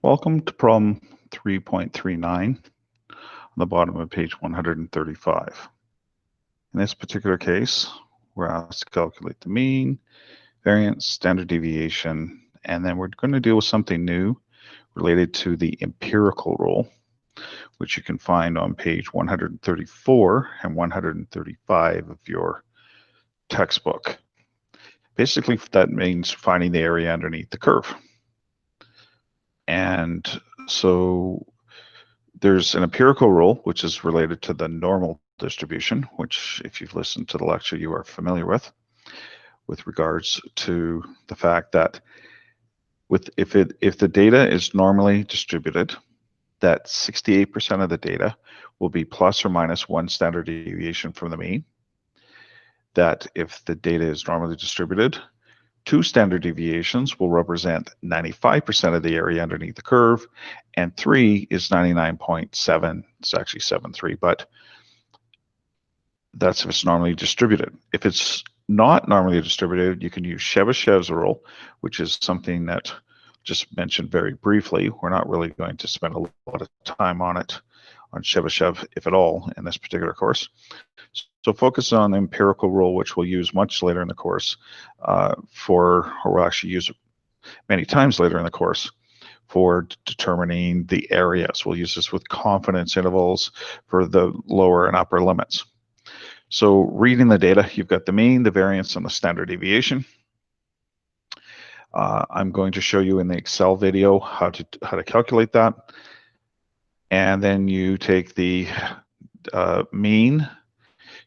Welcome to problem 3.39 on the bottom of page 135. In this particular case, we're asked to calculate the mean, variance, standard deviation, and then we're going to deal with something new related to the empirical rule, which you can find on page 134 and 135 of your textbook. Basically, that means finding the area underneath the curve. And so there's an empirical rule, which is related to the normal distribution, which if you've listened to the lecture, you are familiar with regards to the fact that if the data is normally distributed, that 68% of the data will be plus or minus 1 standard deviation from the mean. That if the data is normally distributed, 2 standard deviations will represent 95% of the area underneath the curve, and 3 is 99.7. It's actually 7.3, but that's if it's normally distributed. If it's not normally distributed, you can use Chebyshev's rule, which is something that just mentioned very briefly. We're not really going to spend a lot of time on it, on Chebyshev, if at all, in this particular course. So focus on the empirical rule, which we'll use much later in the course or we'll actually use many times later in the course for determining the areas. We'll use this with confidence intervals for the lower and upper limits. So reading the data, you've got the mean, the variance, and the standard deviation. I'm going to show you in the Excel video how to calculate that. And then you take the mean,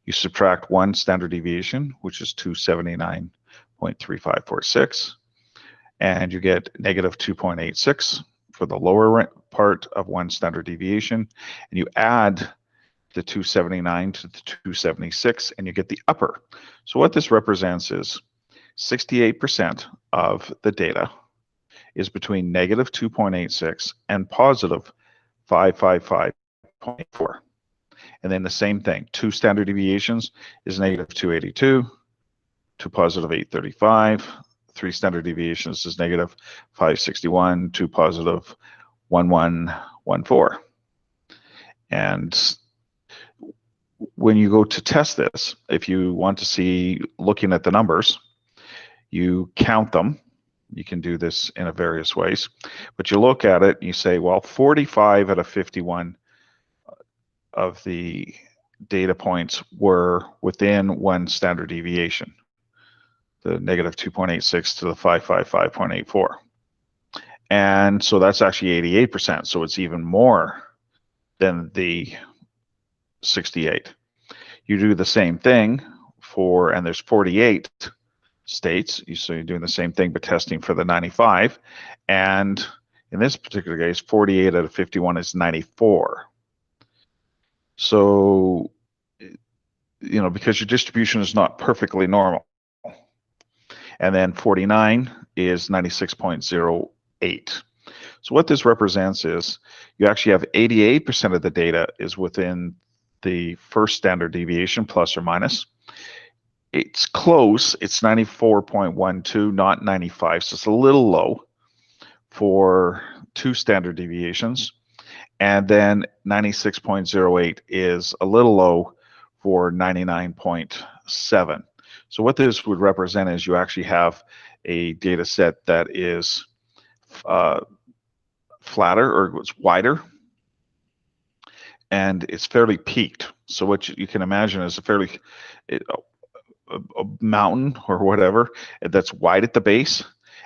you subtract 1 standard deviation, which is 279.3546, and you get negative 2.86 for the lower part of 1 standard deviation, and you add the 279 to the 276, and you get the upper. So what this represents is 68% of the data is between negative 2.86 and positive 555.4. And then the same thing, 2 standard deviations is negative 282 to positive 835. 3 standard deviations is negative 561 to positive 1114. And when you go to test this, if you want to see, looking at the numbers, you count them. You can do this in a various ways, but you look at it and you say, well, 45 out of 51 of the data points were within 1 standard deviation, the negative 2.86 to the 555.84. And so that's actually 88%. So it's even more than the 68. You do the same thing for, and there's 48 states, so you're doing the same thing but testing for the 95, and in this particular case 48 out of 51 is 94. So because your distribution is not perfectly normal, and then 49 is 96.08. So what this represents is you actually have 88% of the data is within the first standard deviation, plus or minus. It's close, it's 94.12, not 95, so it's a little low for 2 standard deviations. And then 96.08 is a little low for 99.7. So what this would represent is you actually have a data set that is flatter, or it's wider, and it's fairly peaked. So what you can imagine is a mountain or whatever that's wide at the base,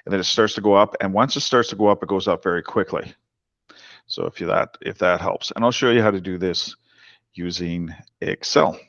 and then it starts to go up, and once it starts to go up, it goes up very quickly. So if that helps, and I'll show you how to do this using Excel.